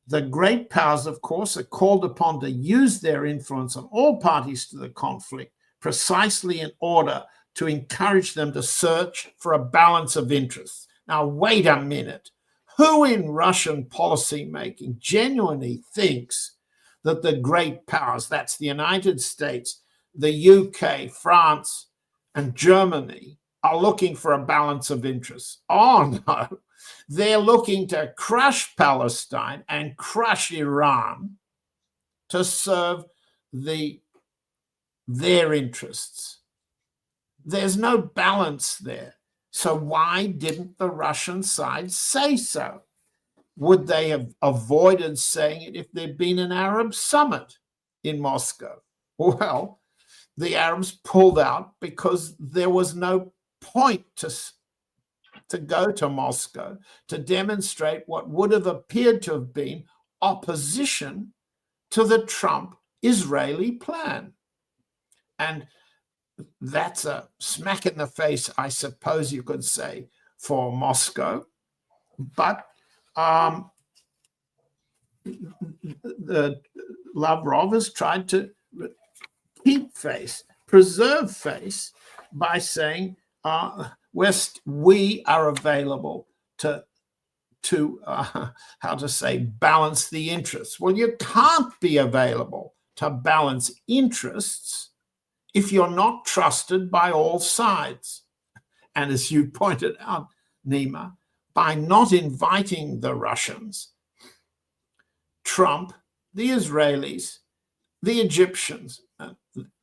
The great powers, of course, are called upon to use their influence on all parties to the conflict precisely in order to encourage them to search for a balance of interests. Now, wait a minute. Who in Russian policymaking genuinely thinks that the great powers, that's the United States, the UK, France, and Germany, are looking for a balance of interests? Oh, no. They're looking to crush Palestine and crush Iran to serve their interests. There's no balance there. So why didn't the Russian side say so? Would they have avoided saying it if there'd been an Arab summit in Moscow? Well, the Arabs pulled out because there was no point to go to Moscow to demonstrate what would have appeared to have been opposition to the Trump-Israeli plan. And that's a smack in the face, I suppose you could say, for Moscow. But Lavrov has tried to keep face, preserve face, by saying we are available to balance the interests. Well, you can't be available to balance interests if you're not trusted by all sides. And as you pointed out, Nima, by not inviting the Russians, Trump, the Israelis, the Egyptians,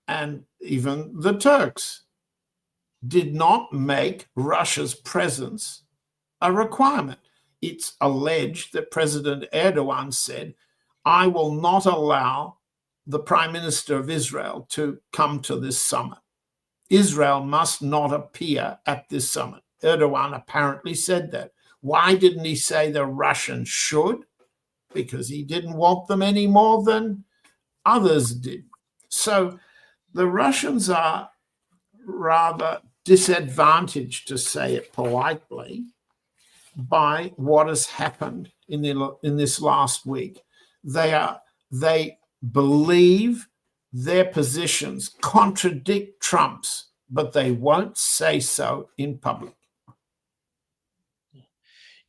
and even the Turks did not make Russia's presence a requirement. It's alleged that President Erdogan said, I will not allow the Prime Minister of Israel to come to this summit. Israel must not appear at this summit. Erdogan apparently said that. Why didn't he say the Russians should? Because he didn't want them any more than others did. So the Russians are rather disadvantaged, to say it politely, by what has happened in this last week. They believe their positions contradict Trump's, but they won't say so in public.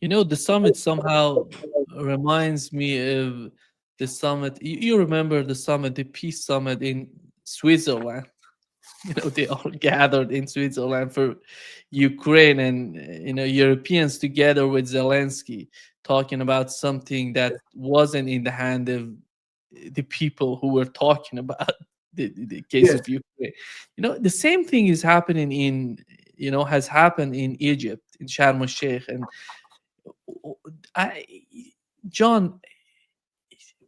You know, the summit somehow reminds me of the summit. You remember the summit, the peace summit in Switzerland? You know, they all gathered in Switzerland for Ukraine, and Europeans together with Zelensky talking about something that wasn't in the hand of the people who were talking about the case of Ukraine. The same thing is happening has happened in Egypt, in Sharm el-Sheikh. And John,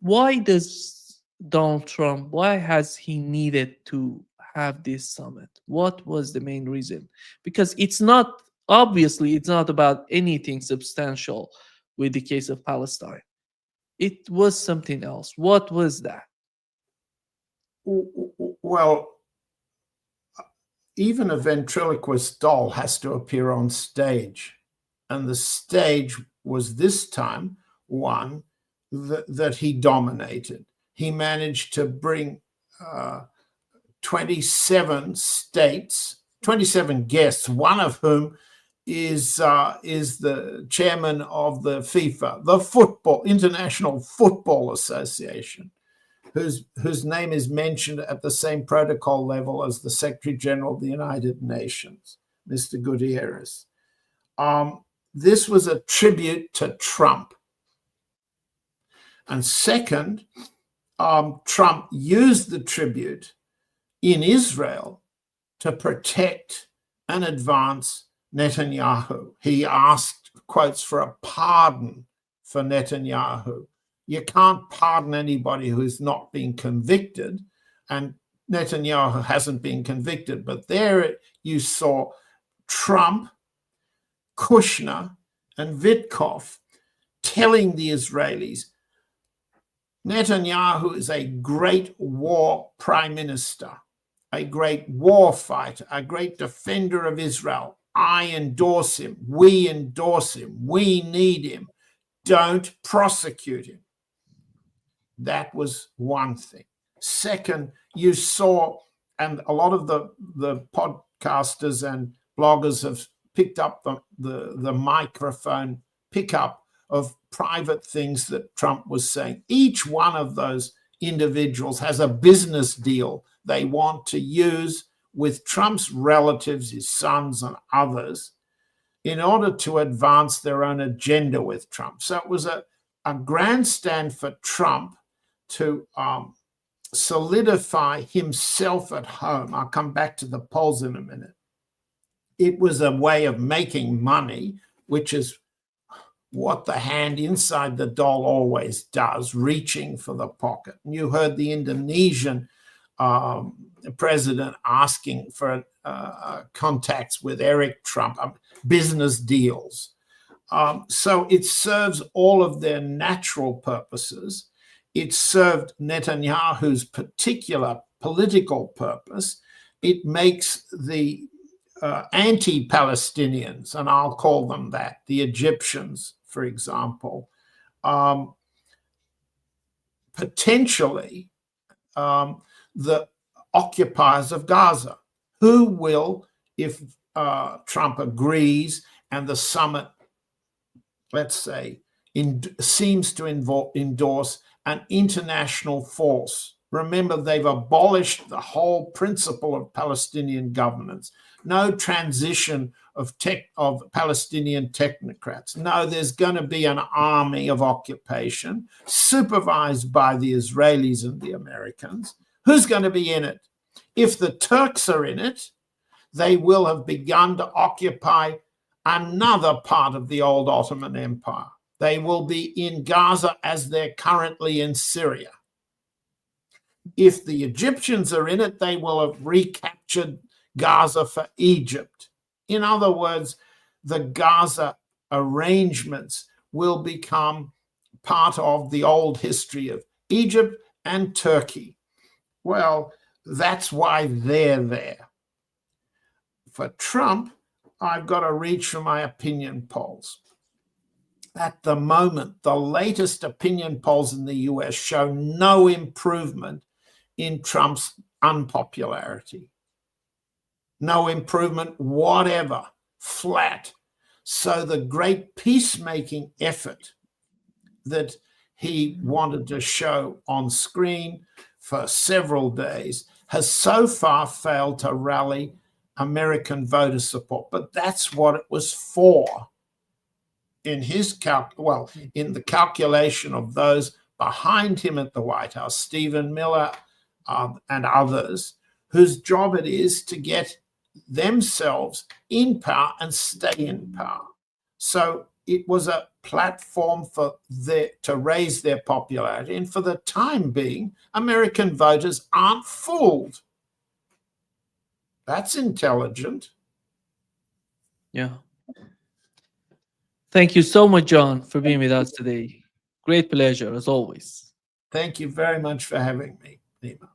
why does Donald Trump, why has he needed to have this summit? What was the main reason? Because it's not about anything substantial with the case of Palestine. It was something else. What was that? Well, even a ventriloquist doll has to appear on stage. And the stage was this time one that he dominated. He managed to bring 27 states 27 guests, one of whom is the chairman of the FIFA, the International Football Association, whose name is mentioned at the same protocol level as the Secretary General of the United Nations, Mr. Gutierrez. This was a tribute to Trump. And second, Trump used the tribute in Israel to protect and advance Netanyahu. He asked, quotes, for a pardon for Netanyahu. You can't pardon anybody who's not been convicted, and Netanyahu hasn't been convicted. But there you saw Trump, Kushner, and Witkoff telling the Israelis, Netanyahu is a great war prime minister, a great war fighter, a great defender of Israel. I endorse him. We endorse him. We need him. Don't prosecute him. That was one thing. Second, you saw, and a lot of the podcasters and bloggers have picked up the microphone pickup of private things that Trump was saying. Each one of those individuals has a business deal they want to use with Trump's relatives, his sons and others, in order to advance their own agenda with Trump. So it was a grandstand for Trump to solidify himself at home. I'll come back to the polls in a minute. It was a way of making money, which is what the hand inside the doll always does, reaching for the pocket. And you heard the Indonesian president asking for contacts with Eric Trump, business deals. So it serves all of their natural purposes. It served Netanyahu's particular political purpose. It makes the anti-Palestinians, and I'll call them that, the Egyptians, for example, potentially the occupiers of Gaza, who will, if Trump agrees and the summit, let's say, seems to endorse an international force. Remember, they've abolished the whole principle of Palestinian governance. No transition of Palestinian technocrats. No, there's going to be an army of occupation supervised by the Israelis and the Americans. Who's going to be in it? If the Turks are in it, they will have begun to occupy another part of the old Ottoman Empire. They will be in Gaza as they're currently in Syria. If the Egyptians are in it, they will have recaptured Gaza for Egypt. In other words, the Gaza arrangements will become part of the old history of Egypt and Turkey. Well, that's why they're there. For Trump, I've got to reach for my opinion polls. At the moment, the latest opinion polls in the US show no improvement in Trump's unpopularity. No improvement whatever, flat. So the great peacemaking effort that he wanted to show on screen for several days has so far failed to rally American voter support. But that's what it was for in his in the calculation of those behind him at the White House, Stephen Miller and others, whose job it is to get themselves in power and stay in power. So it was a platform to raise their popularity. And for the time being, American voters aren't fooled. That's intelligent. Yeah. Thank you so much, John, for being with us today. Great pleasure, as always. Thank you very much for having me, Nima.